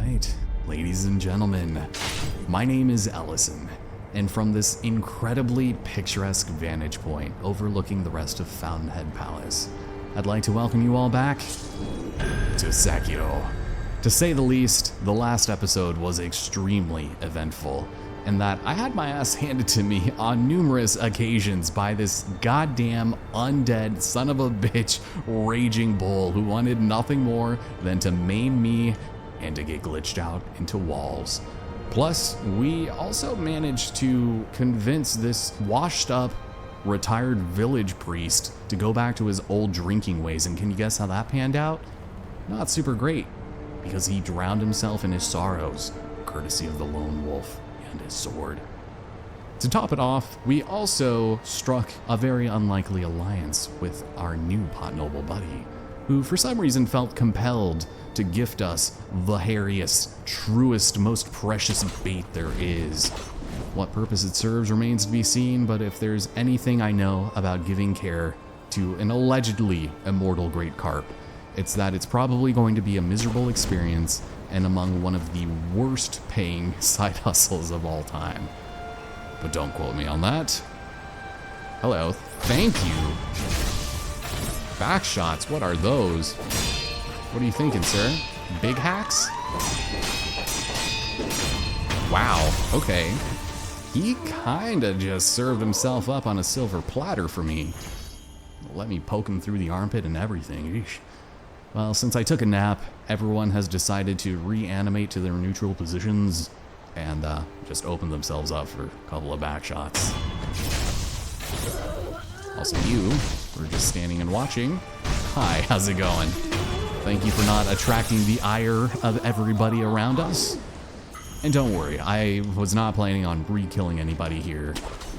right, ladies and gentlemen, my name is Ellison, and from this incredibly picturesque vantage point overlooking the rest of Fountainhead Palace, I'd like to welcome you all back to Sekiro. To say the least, the last episode was extremely eventful, in that I had my ass handed to me on numerous occasions by this goddamn undead son of a bitch raging bull who wanted nothing more than to maim me and to get glitched out into walls. Plus, we also managed to convince this washed up, retired village priest to go back to his old drinking ways, and can you guess how that panned out? Not super great, because he drowned himself in his sorrows, courtesy of the lone wolf and his sword. To top it off, we also struck a very unlikely alliance with our new pot noble buddy, who for some reason felt compelled to gift us the hairiest, truest, most precious bait there is. What purpose it serves remains to be seen, but if there's anything I know about giving care to an allegedly immortal great carp, it's that it's probably going to be a miserable experience and among one of the worst paying side hustles of all time. But don't quote me on that. Hello, thank you. Back shots, what are those? What are you thinking, sir? Big hacks? Wow, okay. He kinda just served himself up on a silver platter for me. Let me poke him through the armpit and everything. Eesh. Well, since I took a nap, everyone has decided to reanimate to their neutral positions and just open themselves up for a couple of back shots. Also, you were just standing and watching. Hi, how's it going? Thank you for not attracting the ire of everybody around us. And don't worry, I was not planning on re-killing anybody here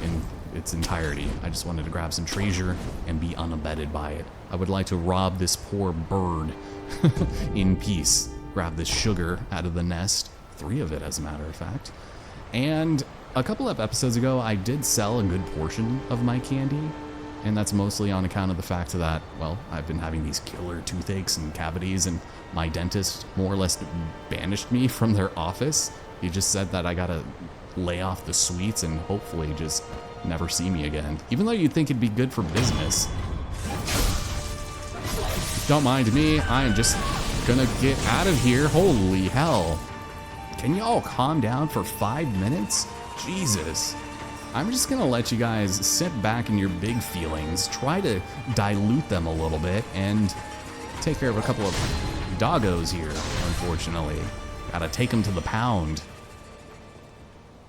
in its entirety. I just wanted to grab some treasure and be unabetted by it. I would like to rob this poor bird in peace. Grab this sugar out of the nest. 3 of it, as a matter of fact. And a couple of episodes ago, I did sell a good portion of my candy. And that's mostly on account of the fact that, well, I've been having these killer toothaches and cavities, and my dentist more or less banished me from their office. He just said that I gotta lay off the sweets and hopefully just never see me again. Even though you'd think it'd be good for business. Don't mind me, I am just gonna get out of here. Holy hell. Can you all calm down for 5 minutes? Jesus. I'm just gonna let you guys sit back in your big feelings, try to dilute them a little bit, and take care of a couple of doggos here, unfortunately. Gotta take them to the pound.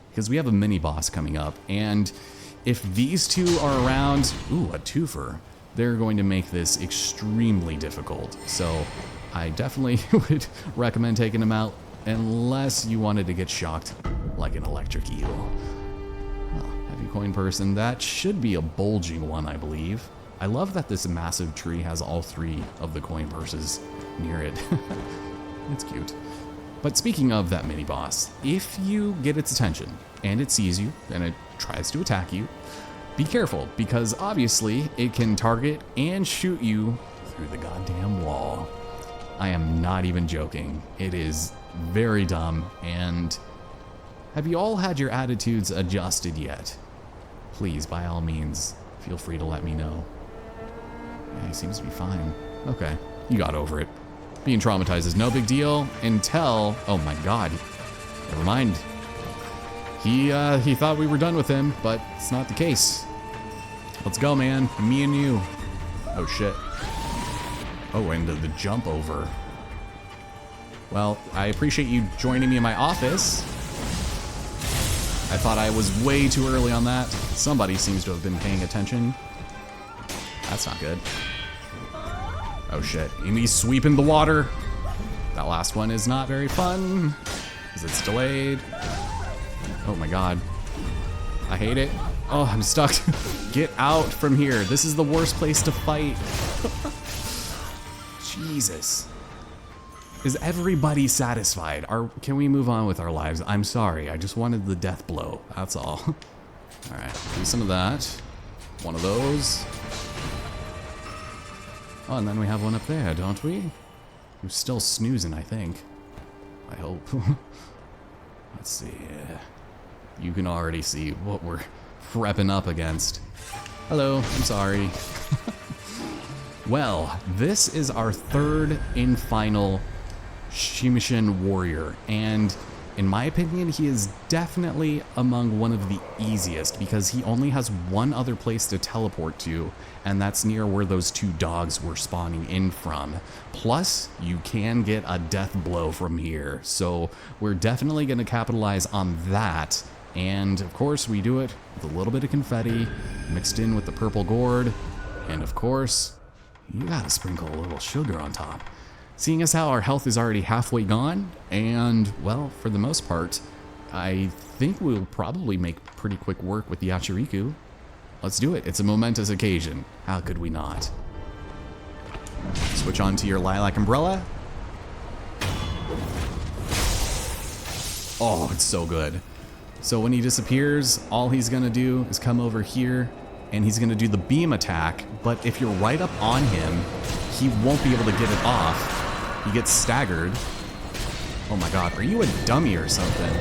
Because we have a mini boss coming up, and if these two are around, ooh, a twofer, they're going to make this extremely difficult. So I definitely would recommend taking them out, unless you wanted to get shocked like an electric eel. Heavy coin person, that should be a bulging one, I believe. I love that this massive tree has all 3 of the coin purses near it. It's cute. But speaking of that mini boss, if you get its attention and it sees you and it tries to attack you, be careful, because obviously it can target and shoot you through the goddamn wall. I am not even joking. It is very dumb. And have you all had your attitudes adjusted yet? Please, by all means, feel free to let me know. Yeah, he seems to be fine. Okay, you got over it. Being traumatized is no big deal until, oh my god, never mind. He thought we were done with him, but it's not the case. Let's go, man, me and you. Oh shit. Oh, and the jump over. Well, I appreciate you joining me in my office. I thought I was way too early on that. Somebody seems to have been paying attention. That's not good. Oh shit, and he's sweeping the water. That last one is not very fun, because it's delayed. Oh my god. I hate it. Oh, I'm stuck. Get out from here. This is the worst place to fight. Jesus. Is everybody satisfied? Can we move on with our lives? I'm sorry, I just wanted the death blow, that's all. Alright, do some of that. One of those. Oh, and then we have one up there, don't we? You're still snoozing, I think. I hope. Let's see. You can already see what we're prepping up against. Hello, I'm sorry. Well, this is our third and final Shimishin warrior, and in my opinion, he is definitely among one of the easiest because he only has one other place to teleport to, and that's near where those two dogs were spawning in from. Plus, you can get a death blow from here, so we're definitely going to capitalize on that. And of course, we do it with a little bit of confetti mixed in with the purple gourd, and of course, you gotta sprinkle a little sugar on top. Seeing as how our health is already halfway gone, and, well, for the most part, I think we'll probably make pretty quick work with the Yachiriku. Let's do it. It's a momentous occasion. How could we not? Switch on to your lilac umbrella. Oh, it's so good. So when he disappears, all he's gonna do is come over here, and he's gonna do the beam attack, but if you're right up on him, he won't be able to get it off. He gets staggered. Oh my god, are you a dummy or something?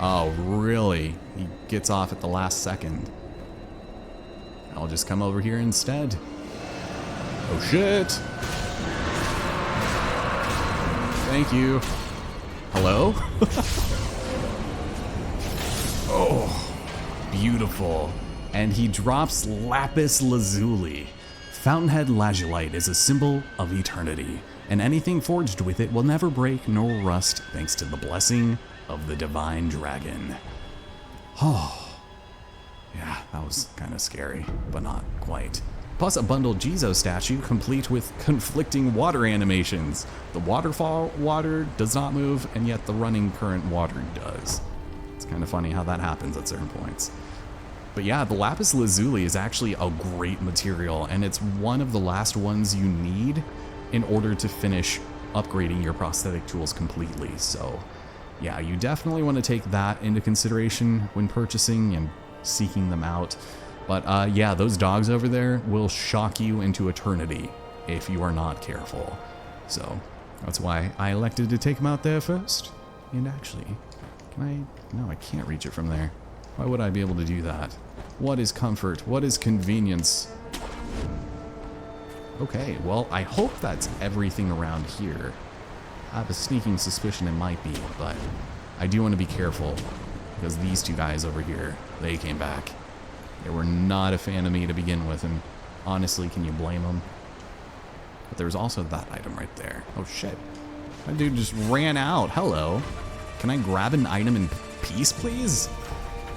Oh, really? He gets off at the last second. I'll just come over here instead. Oh shit! Thank you. Hello? Oh, beautiful. And he drops lapis lazuli. Fountainhead lazulite is a symbol of eternity, and anything forged with it will never break nor rust thanks to the blessing of the divine dragon. Oh, yeah, that was kind of scary, but not quite. Plus a bundled Jizo statue complete with conflicting water animations. The waterfall water does not move, and yet the running current water does. It's kind of funny how that happens at certain points. But yeah, the lapis lazuli is actually a great material, and it's one of the last ones you need in order to finish upgrading your prosthetic tools completely. So yeah, you definitely want to take that into consideration when purchasing and seeking them out. But yeah, those dogs over there will shock you into eternity if you are not careful. So that's why I elected to take them out there first. And actually, can I? No, I can't reach it from there. Why would I be able to do that? What is comfort? What is convenience? Okay, well, I hope that's everything around here. I have a sneaking suspicion it might be, but I do want to be careful because these two guys over here, they came back. They were not a fan of me to begin with, and honestly, can you blame them? But there's also that item right there. Oh shit. That dude just ran out. Hello. Can I grab an item in peace, please?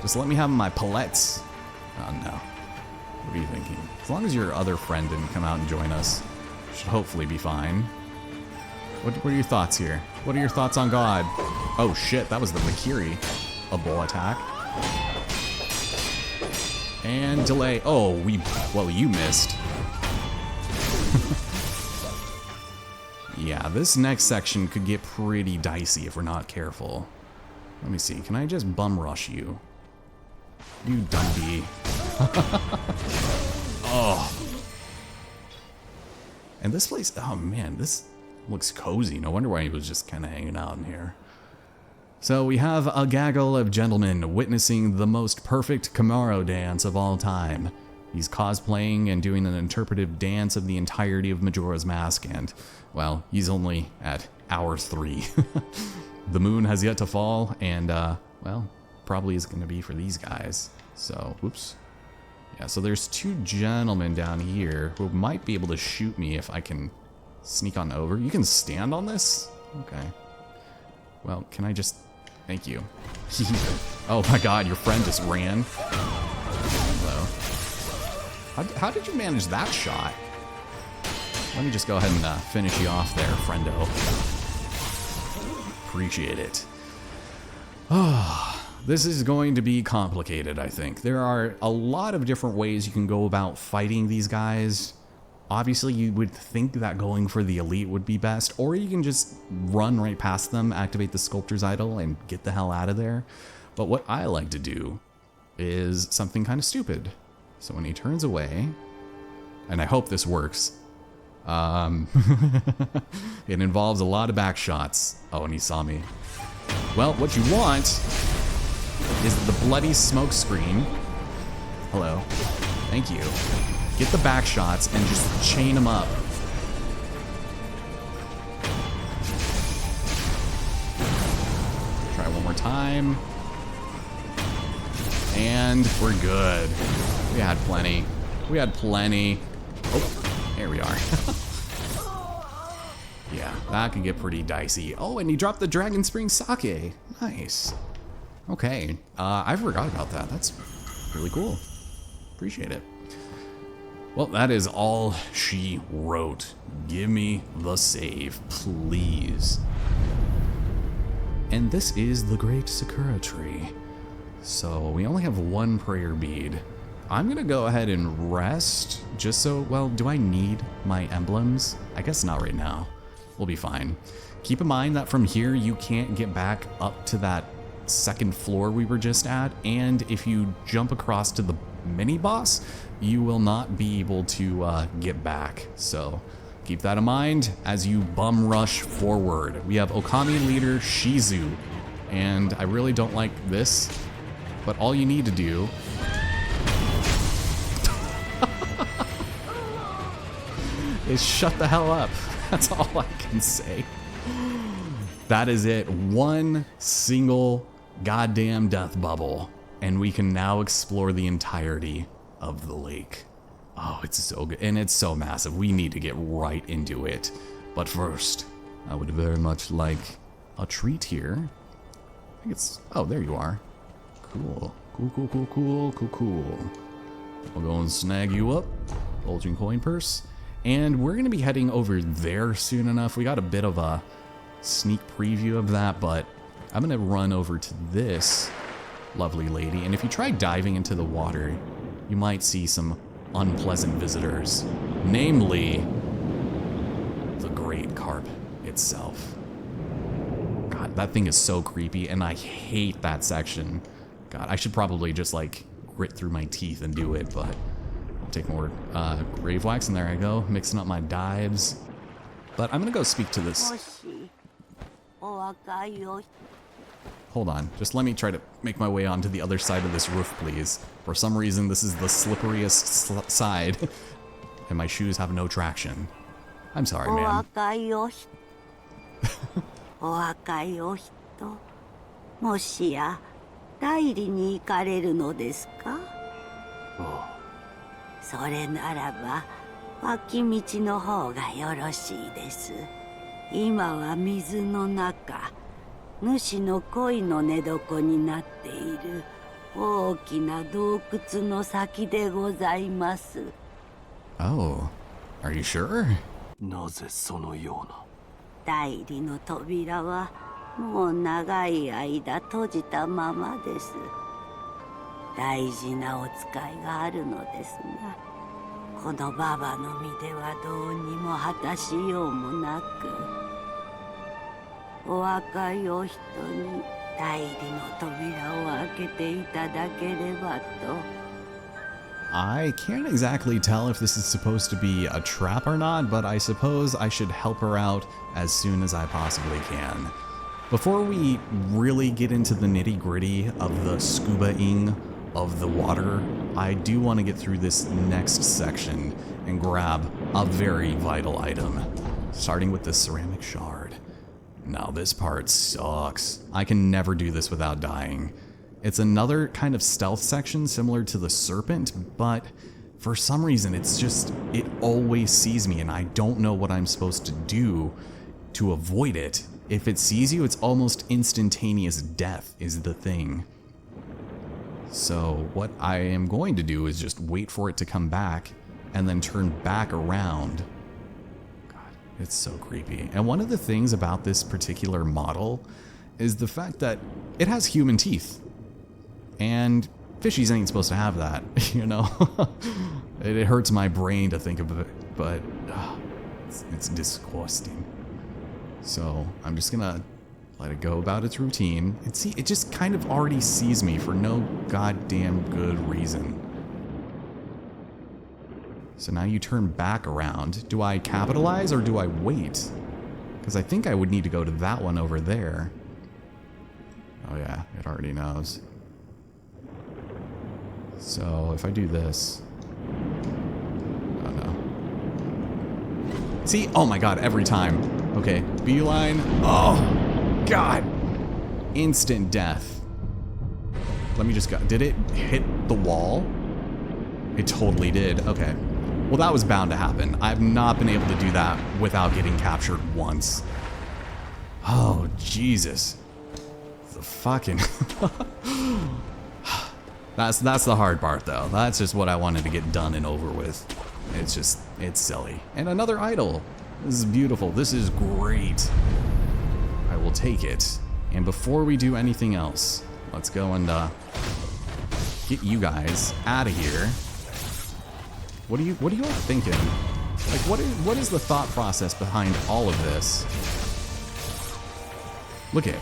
Just let me have my palettes. Oh no. What are you thinking? As long as your other friend didn't come out and join us, should hopefully be fine. What are your thoughts here? What are your thoughts on God? Oh shit, that was the Valkyrie. A bull attack. And delay. Oh, well, you missed. Yeah, this next section could get pretty dicey if we're not careful. Let me see, can I just bum rush you? You dumb. Oh. And this place, oh man, this looks cozy. No wonder why he was just kind of hanging out in here. So we have a gaggle of gentlemen witnessing the most perfect Camaro dance of all time. He's cosplaying and doing an interpretive dance of the entirety of Majora's Mask, and, well, he's only at hour 3. The moon has yet to fall, and, well, probably is going to be for these guys. So, whoops. Yeah, so there's two gentlemen down here who might be able to shoot me if I can sneak on over. You can stand on this? Okay. Well, can I just... Thank you. Oh my god, your friend just ran. Hello. How did you manage that shot? Let me just go ahead and finish you off there, friendo. Appreciate it. Oh, this is going to be complicated, I think. There are a lot of different ways you can go about fighting these guys. Obviously, you would think that going for the elite would be best, or you can just run right past them, activate the sculptor's idol, and get the hell out of there. But what I like to do is something kind of stupid. So when he turns away, and I hope this works, It involves a lot of back shots. Oh, and he saw me. Well, what you want is the bloody smoke screen. Hello. Thank you. Get the back shots and just chain them up. Try one more time. And we're good. We had plenty. We had plenty. Oh, here we are. Yeah, that can get pretty dicey. Oh, and he dropped the Dragon Spring Sake. Nice. Okay, I forgot about that. That's really cool. Appreciate it. Well, that is all she wrote. Give me the save, please. And this is the Great Sakura Tree. So we only have one prayer bead. I'm gonna go ahead and rest, just so, well, do I need my emblems? I guess not right now. We'll be fine. Keep in mind that from here, you can't get back up to that second floor we were just at, and if you jump across to the mini boss, you will not be able to get back. So keep that in mind as you bum rush forward. We have Okami leader Shizu, and I really don't like this, but all you need to do is shut the hell up. That's all I can say. That is it. One single goddamn death bubble, and we can now explore the entirety of the lake. Oh, it's so good, and it's so massive. We need to get right into it. But first, I would very much like a treat here. I think it's, oh, there you are. Cool, cool, cool, cool, cool, cool, cool. I'll go and snag you up, bulging coin purse. And we're gonna be heading over there soon enough. We got a bit of a sneak preview of that, but I'm gonna run over to this lovely lady. And if you try diving into the water, you might see some unpleasant visitors, namely the great carp itself. God, that thing is so creepy, and I hate that section. God, I should probably just like grit through my teeth and do it, but I'll take more grave wax, and there I go, mixing up my dives. But I'm gonna go speak to this. Hold on, just let me try to make my way onto the other side of this roof, please. For some reason, this is the slipperiest side, and my shoes have no traction. I'm sorry, man. もしや代理に行かれるのですか？それならば脇道の方がよろしいです。今は水の中、主の恋の寝床になっている大きな洞窟の先でございます。Oh, are you sure? なぜそのような。代理の扉はもう長い間閉じたままです。大事なお使いがあるのですが、このババの身ではどうにも果たしようもなく、お若いお人に代理の扉を開けていただければと。I can't exactly tell if this is supposed to be a trap or not, but I suppose I should help her out as soon as I possibly can. Before we really get into the nitty-gritty of the scubaing of the water, I do want to get through this next section and grab a very vital item, starting with the ceramic shard. Now this part sucks. I can never do this without dying. It's another kind of stealth section similar to the serpent, but for some reason it's just, it always sees me and I don't know what I'm supposed to do to avoid it. If it sees you, it's almost instantaneous death is the thing. So what I am going to do is just wait for it to come back and then turn back around. God, it's so creepy. And one of the things about this particular model is the fact that it has human teeth. And fishies ain't supposed to have that, you know? It hurts my brain to think of it, but it's disgusting. So I'm just gonna let it go about its routine. And see, it just kind of already sees me for no goddamn good reason. So now you turn back around. Do I capitalize or do I wait? Because I think I would need to go to that one over there. Oh yeah, it already knows. So if I do this... Oh no. See? Oh my god, every time. Okay, beeline. Oh, god. Instant death. Let me just go. Did it hit the wall? It totally did. Okay. Well, that was bound to happen. I've not been able to do that without getting captured once. Oh, Jesus. The fucking... That's the hard part, though. That's just what I wanted to get done and over with. It's just, it's silly. And another idol. This is beautiful. This is great. I will take it. And before we do anything else, let's go and get you guys out of here. What are you all thinking? Like, what is the thought process behind all of this? Look at it.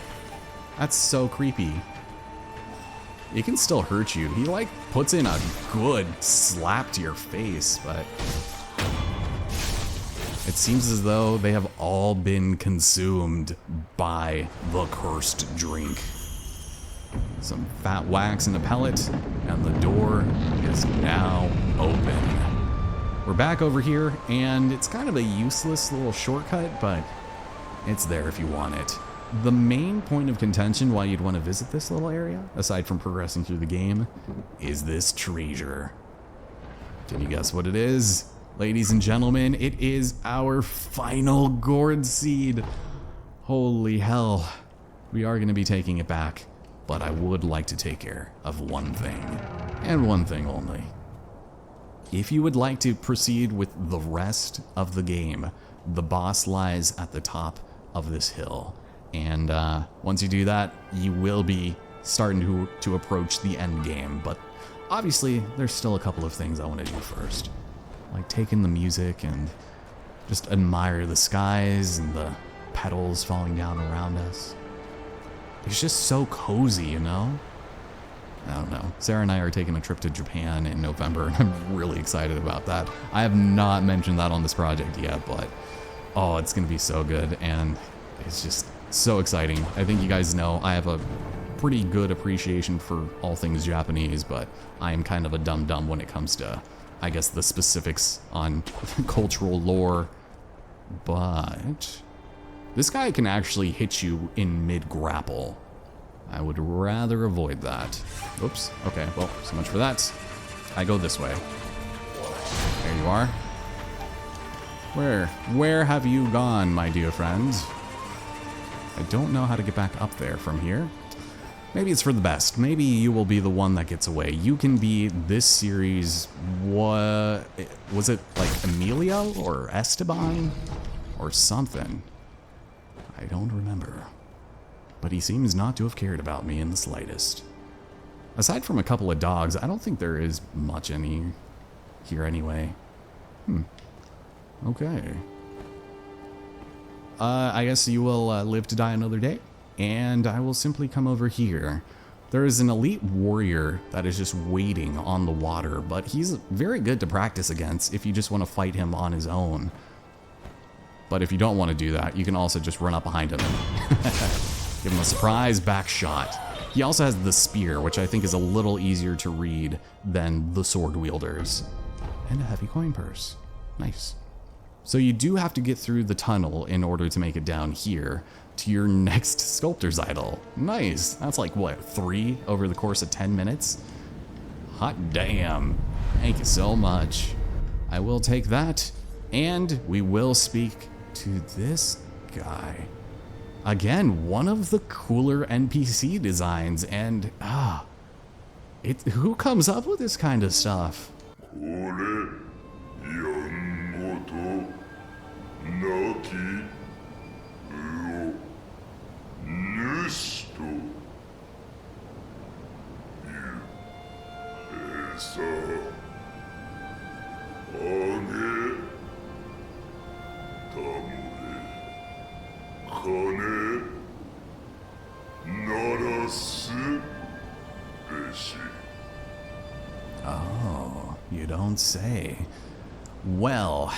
That's so creepy. It can still hurt you. He like puts in a good slap to your face, but it seems as though they have all been consumed by the cursed drink. Some fat wax in a pellet, and the door is now open. We're back over here, and it's kind of a useless little shortcut, but it's there if you want it. The main point of contention why you'd want to visit this little area, aside from progressing through the game, is this treasure. Can you guess what it is? Ladies and gentlemen, it is our final gourd seed. Holy hell. We are going to be taking it back, but I would like to take care of one thing, and one thing only. If you would like to proceed with the rest of the game, the boss lies at the top of this hill. And once you do that, you will be starting to approach the end game. But obviously, there's still a couple of things I want to do first. Like take in the music and just admire the skies and the petals falling down around us. It's just so cozy, you know? I don't know. Sarah and I are taking a trip to Japan in November, and I'm really excited about that. I have not mentioned that on this project yet, but oh, it's going to be so good, and it's just so exciting. I think you guys know I have a pretty good appreciation for all things Japanese, but I am kind of a dum-dum when it comes to, I guess, the specifics on cultural lore. But this guy can actually hit you in mid-grapple. I would rather avoid that. Oops. Okay, well, so much for that. I go this way. There you are. Where have you gone, my dear friend? I don't know how to get back up there from here. Maybe it's for the best. Maybe you will be the one that gets away. You can be this series, what was it, like Emilio or Esteban or something? I don't remember. But he seems not to have cared about me in the slightest. Aside from a couple of dogs, I don't think there is much any here anyway. Okay. I guess you will live to die another day, and I will simply come over here. There is an elite warrior that is just waiting on the water, but he's very good to practice against if you just want to fight him on his own. But if you don't want to do that, you can also just run up behind him and give him a surprise back shot. He also has the spear, which I think is a little easier to read than the sword wielders. And a heavy coin purse. Nice. So you do have to get through the tunnel in order to make it down here to your next sculptor's idol. Nice. That's like, what, 3 over the course of 10 minutes? Hot damn. Thank you so much. I will take that, and we will speak to this guy. Again, one of the cooler NPC designs, and who comes up with this kind of stuff? Oh, you don't say. Well,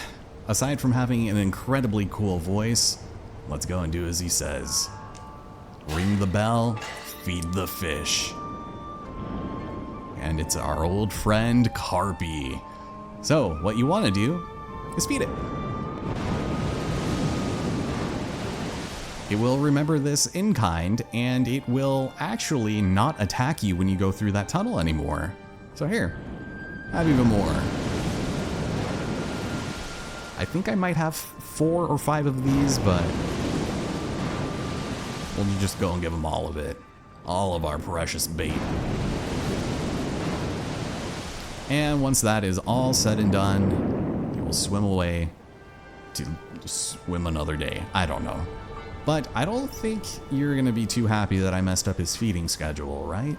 aside from having an incredibly cool voice, let's go and do as he says. Ring the bell, feed the fish. And it's our old friend, Carpy. So, what you want to do is feed it. It will remember this in kind, and it will actually not attack you when you go through that tunnel anymore. So here, have even more. I think I might have 4 or 5 of these, but we'll just go and give them all of it. All of our precious bait. And once that is all said and done, you will swim away to swim another day. I don't know. But I don't think you're gonna be too happy that I messed up his feeding schedule, right?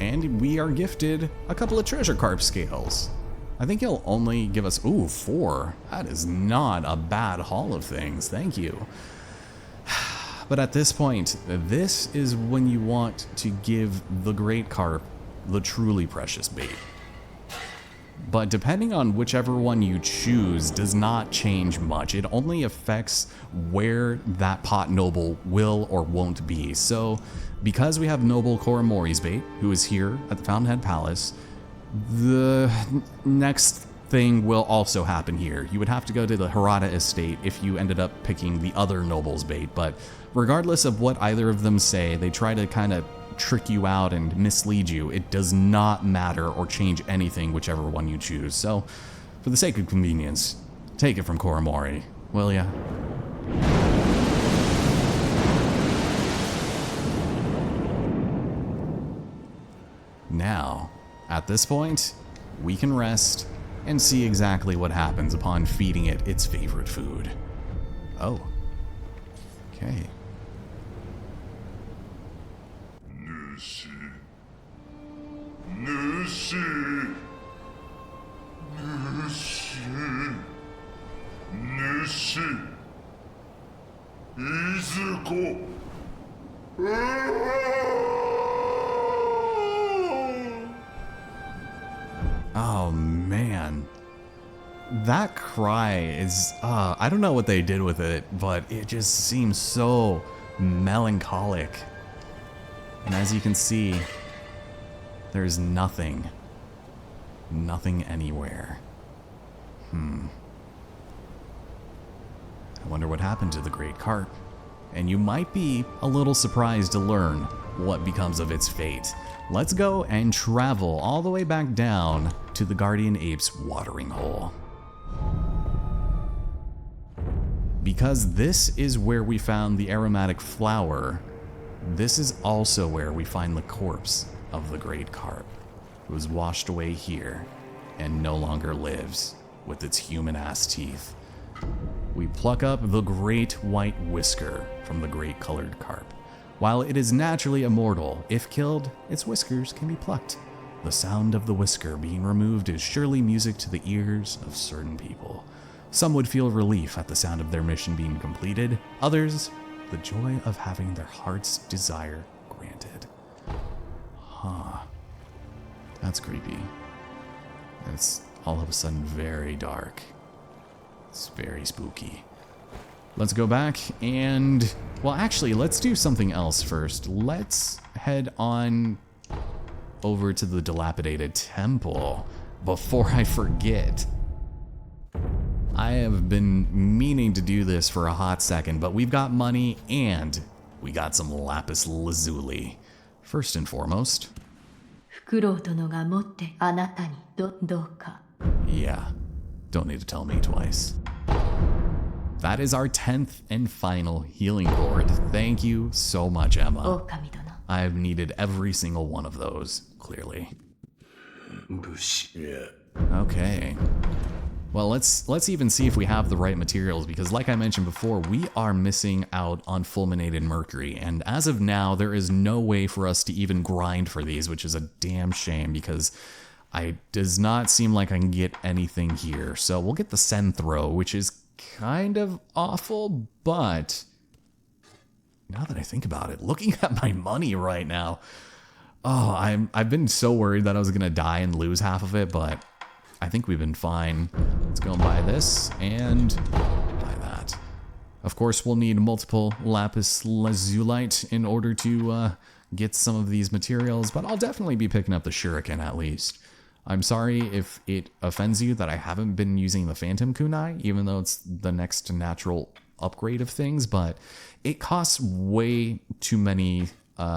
And we are gifted a couple of treasure carp scales. I think he'll only give us, 4. That is not a bad haul of things, thank you. But at this point, this is when you want to give the great carp the truly precious bait. But depending on whichever one you choose does not change much. It only affects where that pot noble will or won't be. So because we have Noble Koramori's bait, who is here at the Fountainhead Palace, the next thing will also happen here. You would have to go to the Harada estate if you ended up picking the other noble's bait. But regardless of what either of them say, they try to kind of trick you out and mislead you. It does not matter or change anything whichever one you choose. So, for the sake of convenience, take it from Koramori, will ya? Now, at this point, we can rest and see exactly what happens upon feeding it its favorite food. Oh. Okay. Oh man, that cry is, I don't know what they did with it, but it just seems so melancholic. And as you can see, there's nothing anywhere. I wonder what happened to the great carp. And you might be a little surprised to learn what becomes of its fate. Let's go and travel all the way back down to the Guardian Ape's watering hole. Because this is where we found the aromatic flower, this is also where we find the corpse of the great carp, who was washed away here and no longer lives with its human-ass teeth. We pluck up the great white whisker from the great colored carp. While it is naturally immortal, if killed, its whiskers can be plucked. The sound of the whisker being removed is surely music to the ears of certain people. Some would feel relief at the sound of their mission being completed. Others, the joy of having their heart's desire granted. Huh. That's creepy. It's all of a sudden very dark. It's very spooky. Let's go back and, well, actually, let's do something else first. Let's head on over to the dilapidated temple before I forget. I have been meaning to do this for a hot second, but we've got money and we got some lapis lazuli. First and foremost. Yeah, don't need to tell me twice. That is our 10th and final healing cord. Thank you so much, Emma. I've needed every single one of those, clearly. Okay. Well, let's even see if we have the right materials, because like I mentioned before, we are missing out on fulminated mercury, and as of now, there is no way for us to even grind for these, which is a damn shame, because does not seem like I can get anything here. So we'll get the Senthro, which is kind of awful, but now that I think about it, looking at my money right now, oh, I've been so worried that I was gonna die and lose half of it, but I think we've been fine. Let's go and buy this and buy that. Of course, we'll need multiple lapis lazulite in order to get some of these materials, but I'll definitely be picking up the shuriken at least. I'm sorry if it offends you that I haven't been using the phantom kunai, even though it's the next natural upgrade of things, but it costs way too many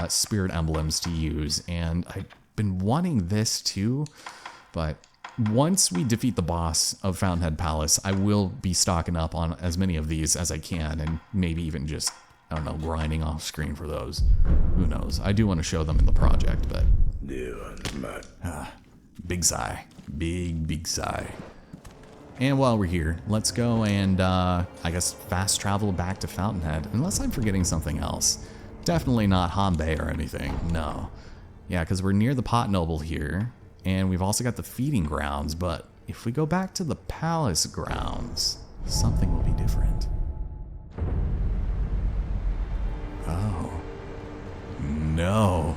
spirit emblems to use, and I've been wanting this too, but once we defeat the boss of Fountainhead Palace, I will be stocking up on as many of these as I can, and maybe even just, I don't know, grinding off screen for those. Who knows? I do want to show them in the project, but... big sigh. Big sigh. And while we're here, let's go and, I guess, fast travel back to Fountainhead, unless I'm forgetting something else. Definitely not Hanbei or anything, no. Yeah, because we're near the Pot Noble here. And we've also got the feeding grounds, but if we go back to the palace grounds, something will be different. Oh. No.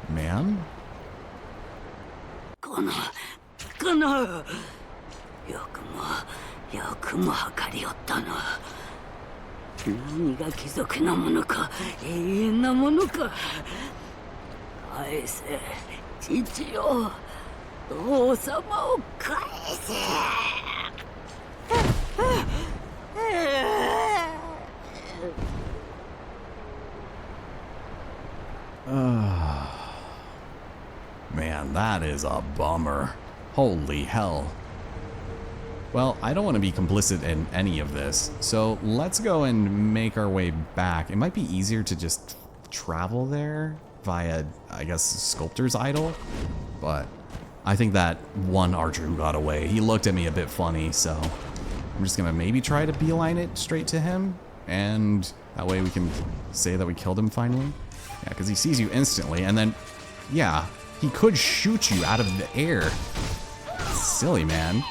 Ma'am? このよくも測りおったの。何が貴族なものか、永遠なものか。返せ、父よ、王様を返せ。Man, that is a bummer. Holy hell. Well, I don't want to be complicit in any of this, so let's go and make our way back. It might be easier to just travel there via, I guess, Sculptor's Idol, but I think that one archer who got away, he looked at me a bit funny, so I'm just gonna maybe try to beeline it straight to him, and that way we can say that we killed him finally. Yeah, because he sees you instantly, and then, yeah, he could shoot you out of the air. Silly, man.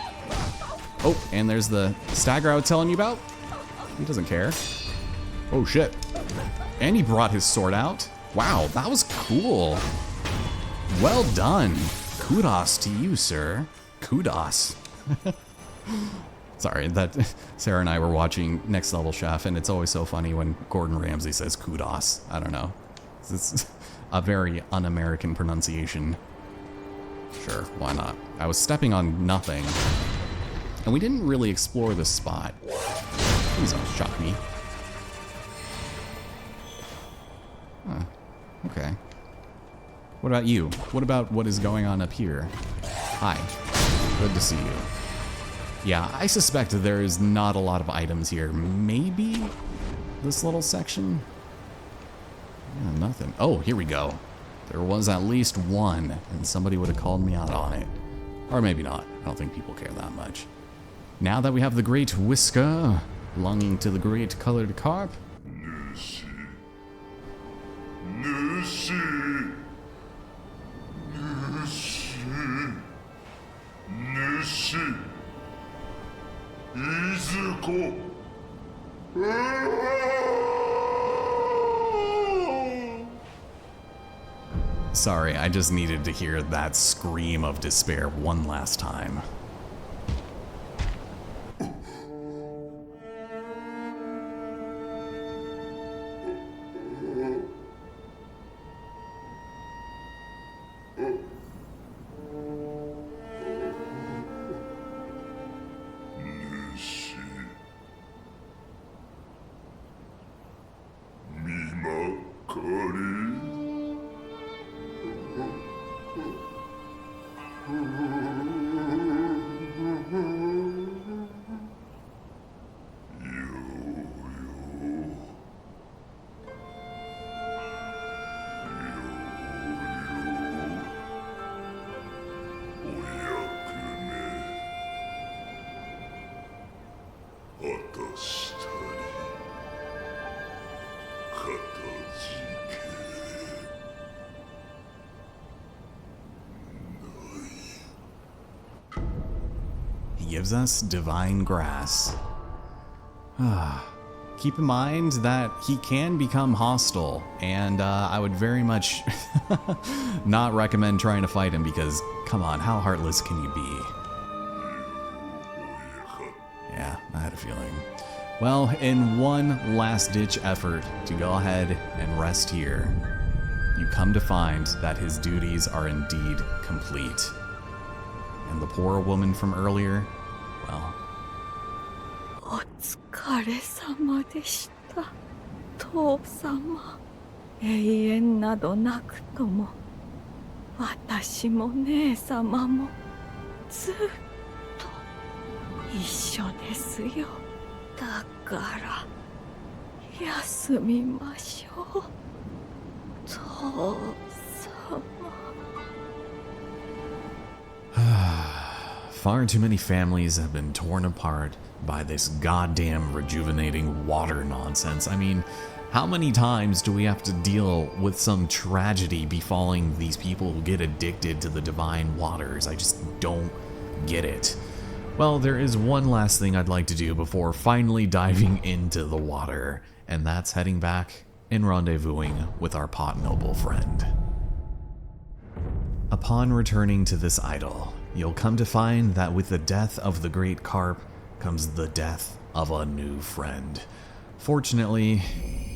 Oh, and there's the stagger I was telling you about. He doesn't care. Oh, shit. And he brought his sword out. Wow, that was cool. Well done. Kudos to you, sir. Kudos. Sorry, that Sarah and I were watching Next Level Chef, and it's always so funny when Gordon Ramsay says kudos. I don't know. It's a very un-American pronunciation. Sure, why not? I was stepping on nothing. And we didn't really explore this spot. Please don't shock me. Huh. Okay. What about you? What about what is going on up here? Hi. Good to see you. Yeah, I suspect there is not a lot of items here. Maybe this little section? Yeah, nothing. Oh, here we go. There was at least one, and somebody would have called me out on it. Or maybe not. I don't think people care that much. Now that we have the Great Whisker, belonging to the Great Colored Carp. Sorry, I just needed to hear that scream of despair one last time. gives us divine grass. Keep in mind that he can become hostile, and I would very much not recommend trying to fight him because, come on, how heartless can you be? Yeah, I had a feeling. Well, in one last-ditch effort to go ahead and rest here, you come to find that his duties are indeed complete. And the poor woman from earlier, well... お疲れ様でした、父様。永遠などなくとも、私も姉様もずっと一緒ですよ。だから休みましょう、父様。Far too many families have been torn apart by this goddamn rejuvenating water nonsense. I mean, how many times do we have to deal with some tragedy befalling these people who get addicted to the divine waters? I just don't get it. Well, there is one last thing I'd like to do before finally diving into the water, and that's heading back and rendezvousing with our pot noble friend. Upon returning to this idol, you'll come to find that with the death of the great carp comes the death of a new friend. Fortunately,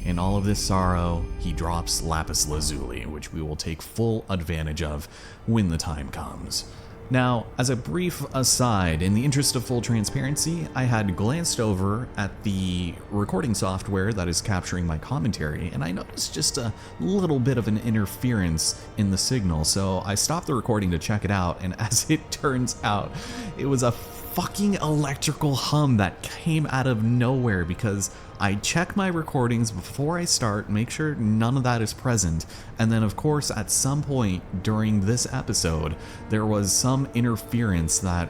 in all of this sorrow, he drops lapis lazuli, which we will take full advantage of when the time comes. Now, as a brief aside, in the interest of full transparency, I had glanced over at the recording software that is capturing my commentary, and I noticed just a little bit of an interference in the signal, so I stopped the recording to check it out, and as it turns out, it was a fucking electrical hum that came out of nowhere because I check my recordings before I start, make sure none of that is present, and then of course at some point during this episode there was some interference that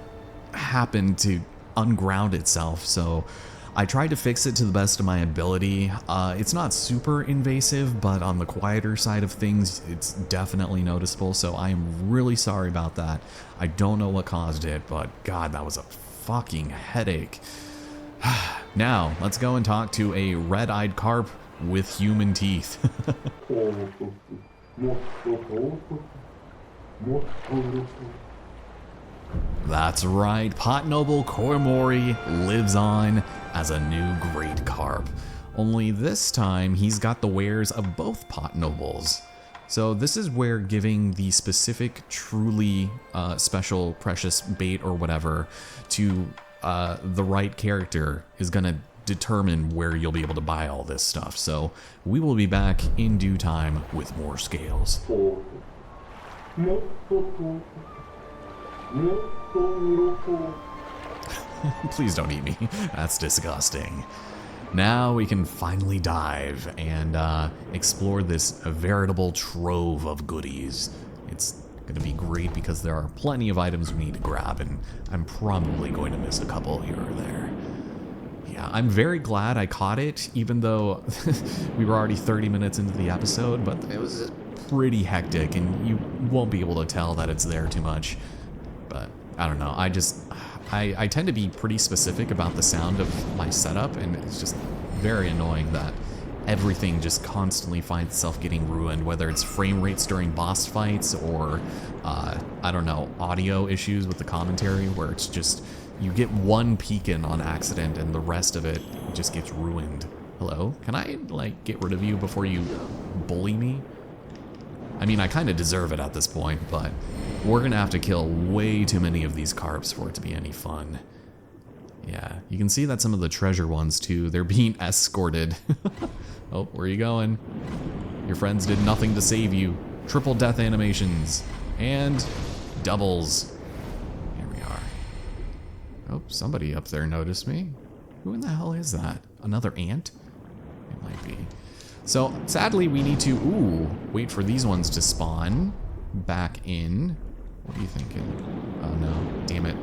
happened to unground itself, so I tried to fix it to the best of my ability. It's not super invasive, but on the quieter side of things it's definitely noticeable, so I am really sorry about that. I don't know what caused it, but god, that was a fucking headache. Now, let's go and talk to a red-eyed carp with human teeth. That's right, Pot Noble Koromori lives on as a new great carp. Only this time, he's got the wares of both Pot Nobles. So this is where giving the specific, truly special, precious bait or whatever to the right character is going to determine where you'll be able to buy all this stuff. So we will be back in due time with more scales. Please don't eat me. That's disgusting. Now we can finally dive and explore this veritable trove of goodies. It's going to be great because there are plenty of items we need to grab, and I'm probably going to miss a couple here or there. Yeah, I'm very glad I caught it, even though we were already 30 minutes into the episode, but it was pretty hectic, and you won't be able to tell that it's there too much. But I don't know, I tend to be pretty specific about the sound of my setup, and it's just very annoying that everything just constantly finds itself getting ruined, whether it's frame rates during boss fights or, I don't know, audio issues with the commentary where it's just, you get one peek in on accident and the rest of it just gets ruined. Hello? Can I, like, get rid of you before you bully me? I mean, I kind of deserve it at this point, but we're going to have to kill way too many of these carps for it to be any fun. Yeah, you can see that some of the treasure ones, too, they're being escorted. Oh, where are you going? Your friends did nothing to save you. Triple death animations. And doubles. Here we are. Oh, somebody up there noticed me. Who in the hell is that? Another ant? It might be. So, sadly, we need to, wait for these ones to spawn back in. What are you thinking? Oh, no. Damn it.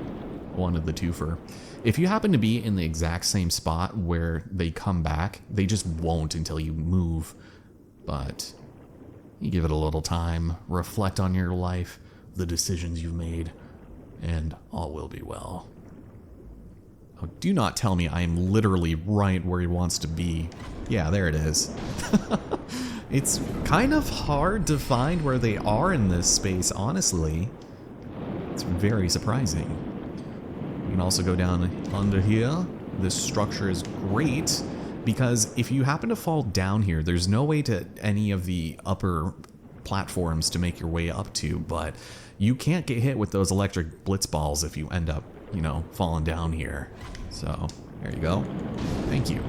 Wanted the twofer. If you happen to be in the exact same spot where they come back, they just won't until you move. But you give it a little time, reflect on your life, the decisions you've made, and all will be well. Oh, do not tell me I am literally right where he wants to be. Yeah, there it is. It's kind of hard to find where they are in this space, honestly. It's very surprising. You can also go down under here. This structure is great because if you happen to fall down here, there's no way to any of the upper platforms to make your way up to, but you can't get hit with those electric blitz balls if you end up, you know, falling down here. So, there you go. Thank you.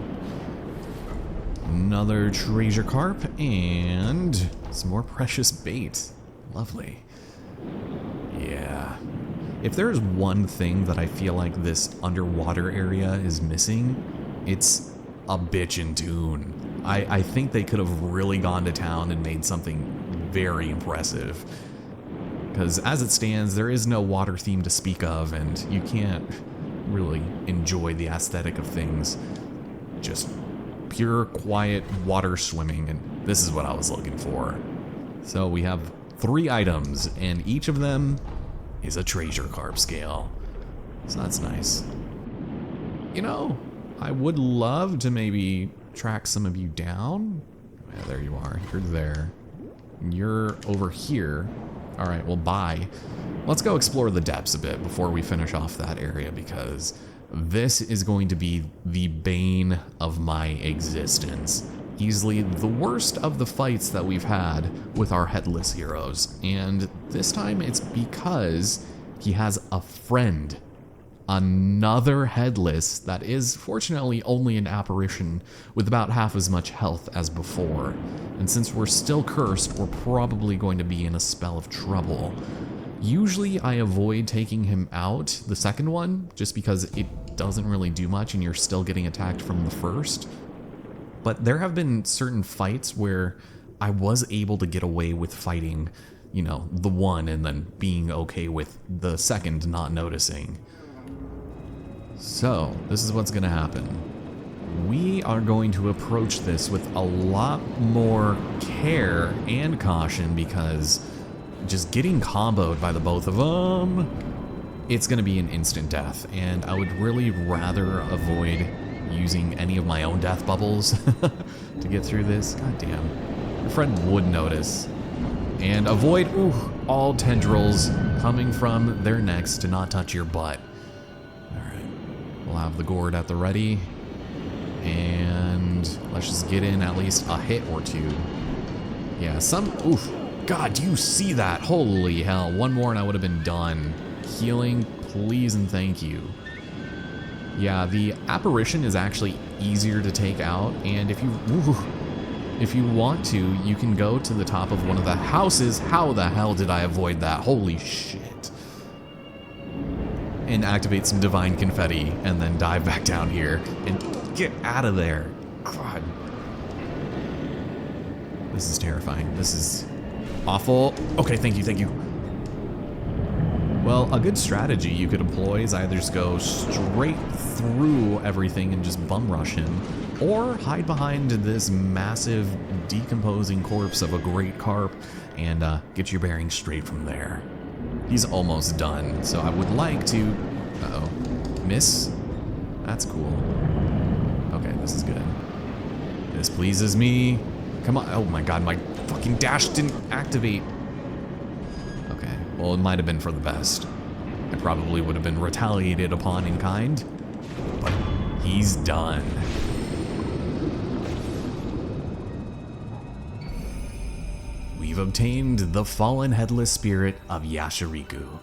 Another treasure carp and some more precious bait. Lovely. Yeah. If there is one thing that I feel like this underwater area is missing, it's a bitchin' dune. I think they could have really gone to town and made something very impressive. Because as it stands, there is no water theme to speak of, and you can't really enjoy the aesthetic of things. Just pure, quiet water swimming, and this is what I was looking for. So we have 3 items, and each of them is a treasure carp scale. So that's nice. You know, I would love to maybe track some of you down. Yeah, there you are. You're there. You're over here. All right, well, bye. Let's go explore the depths a bit before we finish off that area, because this is going to be the bane of my existence. Easily the worst of the fights that we've had with our headless heroes. And this time it's because he has a friend. Another headless that is fortunately only an apparition with about half as much health as before. And since we're still cursed, we're probably going to be in a spell of trouble. Usually I avoid taking him out, the second one, just because it doesn't really do much and you're still getting attacked from the first. But there have been certain fights where I was able to get away with fighting, you know, the one and then being okay with the second not noticing. So, this is what's going to happen. We are going to approach this with a lot more care and caution because just getting comboed by the both of them, it's going to be an instant death. And I would really rather avoid using any of my own death bubbles to get through this. God damn. Your friend would notice. And avoid all tendrils coming from their necks to not touch your butt. Alright. We'll have the gourd at the ready. And let's just get in at least a hit or two. Yeah, God, do you see that? Holy hell. One more and I would have been done. Healing, please and thank you. Yeah, the apparition is actually easier to take out, and if you want to, you can go to the top of one of the houses. How the hell did I avoid that? Holy shit. And activate some divine confetti, and then dive back down here, and get out of there. God. This is terrifying. This is awful. Okay, thank you. Well, a good strategy you could employ is either just go straight through everything and just bum rush him, or hide behind this massive decomposing corpse of a great carp and get your bearings straight from there. He's almost done, so I would like to... Uh-oh. Miss? That's cool. Okay, this is good. This pleases me. Come on. Oh my god, my fucking dash didn't activate. Okay, well, it might have been for the best. I probably would have been retaliated upon in kind, but he's done. We've obtained the fallen headless spirit of Yashiriku.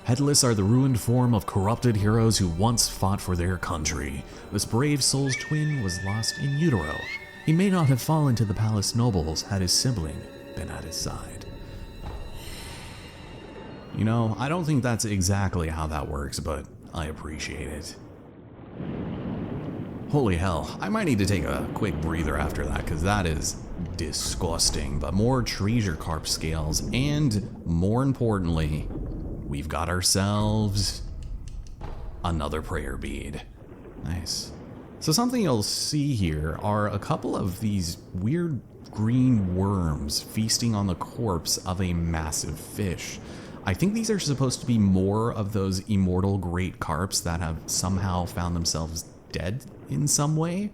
Headless are the ruined form of corrupted heroes who once fought for their country. This brave soul's twin was lost in utero. He may not have fallen to the palace nobles had his sibling been at his side. You know, I don't think that's exactly how that works, but I appreciate it. Holy hell, I might need to take a quick breather after that, because that is disgusting. But more treasure carp scales, and more importantly, we've got ourselves another prayer bead. Nice. So something you'll see here are a couple of these weird green worms feasting on the corpse of a massive fish. I think these are supposed to be more of those immortal great carps that have somehow found themselves dead in some way.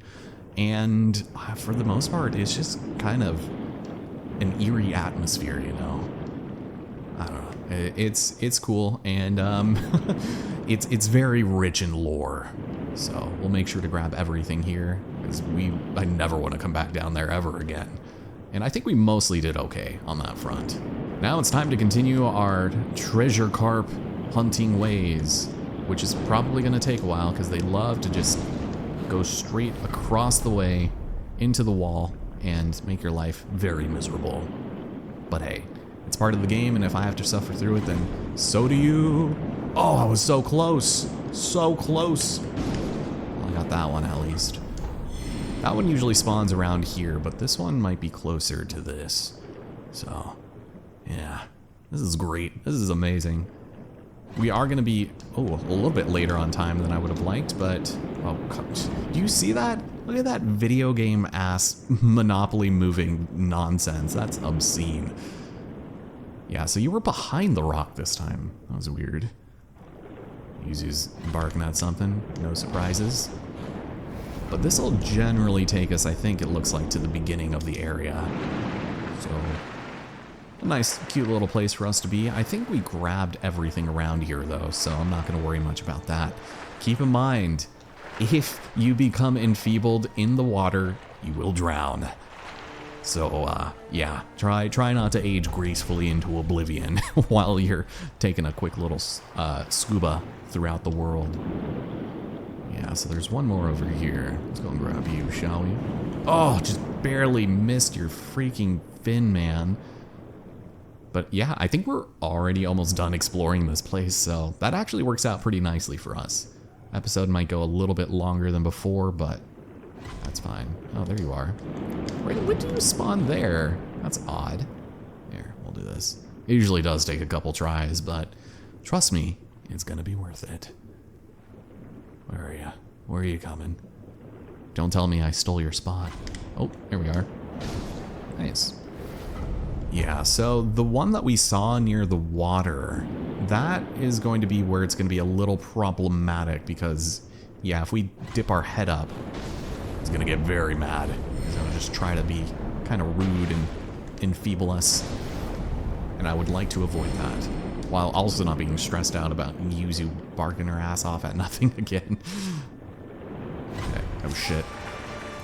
And for the most part, it's just kind of an eerie atmosphere, you know. I don't know. It's cool, and it's very rich in lore. So we'll make sure to grab everything here, because I never want to come back down there ever again. And I think we mostly did okay on that front. Now it's time to continue our treasure carp hunting ways, which is probably going to take a while because they love to just go straight across the way into the wall and make your life very miserable. But hey, it's part of the game, and if I have to suffer through it, then so do you. Oh, I was so close. So close. Well, I got that one at least. That one usually spawns around here, but this one might be closer to this. So, yeah. This is great. This is amazing. We are going to be, a little bit later on time than I would have liked, but, oh, do you see that? Look at that video game ass Monopoly moving nonsense. That's obscene. Yeah, so you were behind the rock this time. That was weird. Yuzu's barking at something. No surprises. But this will generally take us, I think it looks like, to the beginning of the area. So, a nice, cute little place for us to be. I think we grabbed everything around here, though, so I'm not going to worry much about that. Keep in mind, if you become enfeebled in the water, you will drown. So, yeah, try not to age gracefully into oblivion while you're taking a quick little scuba throughout the world. Yeah, so there's one more over here. Let's go and grab you, shall we? Oh, just barely missed your freaking fin, man. But yeah, I think we're already almost done exploring this place, so that actually works out pretty nicely for us. Episode might go a little bit longer than before, but that's fine. Oh, there you are. When do you spawn there? That's odd. Here, we'll do this. It usually does take a couple tries, but trust me, it's gonna be worth it. Where are you? Where are you coming? Don't tell me I stole your spot. Oh, here we are. Nice. Yeah, so the one that we saw near the water, that is going to be where it's going to be a little problematic because, yeah, if we dip our head up, it's going to get very mad. He's going to just try to be kind of rude and enfeeble us. And I would like to avoid that, while also not being stressed out about Yuzu barking her ass off at nothing again. Okay. Oh shit.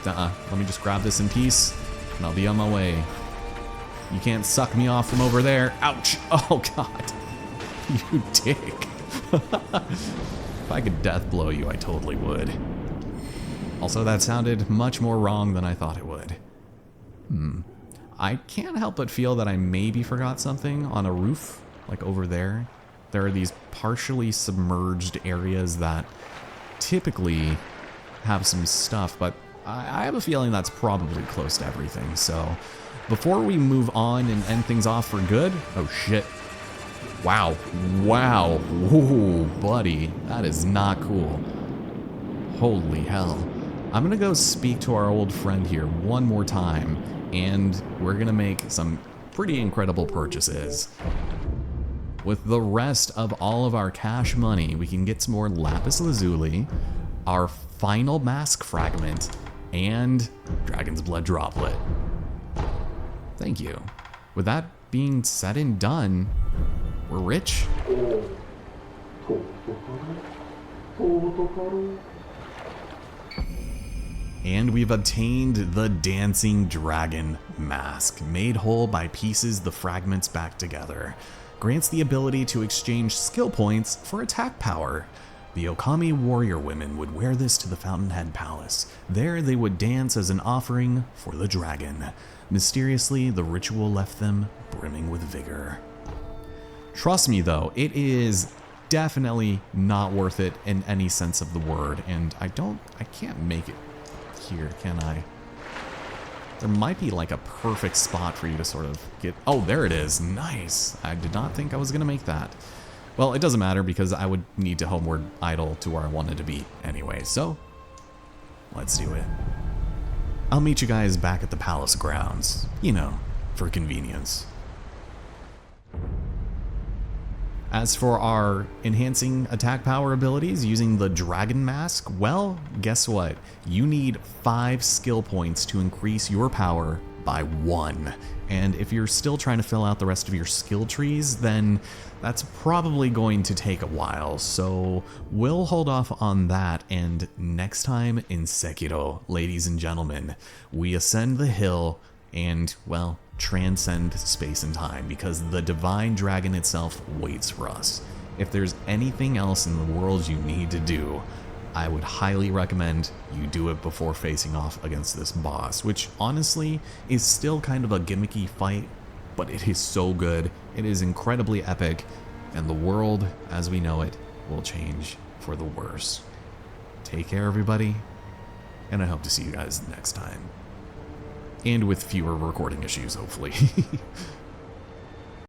Let me just grab this in peace, and I'll be on my way. You can't suck me off from over there. Ouch! Oh god. You dick. If I could death blow you, I totally would. Also, that sounded much more wrong than I thought it would. I can't help but feel that I maybe forgot something on a roof, like over there. There are these partially submerged areas that typically have some stuff, but I have a feeling that's probably close to everything, so before we move on and end things off for good, oh shit. Wow. Wow. Ooh, buddy. That is not cool. Holy hell. I'm gonna go speak to our old friend here one more time, and we're gonna make some pretty incredible purchases. With the rest of all of our cash money, we can get some more lapis lazuli, our final mask fragment, and dragon's blood droplet. Thank you. With that being said and done, we're rich. And we've obtained the Dancing Dragon Mask, made whole by pieces the fragments back together. Grants the ability to exchange skill points for attack power. The Okami warrior women would wear this to the Fountainhead Palace. There they would dance as an offering for the dragon. Mysteriously, the ritual left them brimming with vigor. Trust me though, it is definitely not worth it in any sense of the word, and I can't make it here, can I? There might be like a perfect spot for you to sort of get, oh, there it is, nice. I did not think I was gonna make that. Well, it doesn't matter because I would need to homeward idle to where I wanted to be anyway, so let's do it. I'll meet you guys back at the palace grounds, you know, for convenience. As for our enhancing attack power abilities using the Dragon Mask, well, guess what? You need 5 skill points to increase your power by 1. And if you're still trying to fill out the rest of your skill trees, then that's probably going to take a while. So we'll hold off on that, and next time in Sekiro, ladies and gentlemen, we ascend the hill and, well, transcend space and time, because the divine dragon itself waits for us. If there's anything else in the world you need to do, I would highly recommend you do it before facing off against this boss, which honestly is still kind of a gimmicky fight, but it is so good, it is incredibly epic, and the world as we know it will change for the worse. Take care, everybody, and I hope to see you guys next time. And with fewer recording issues, hopefully.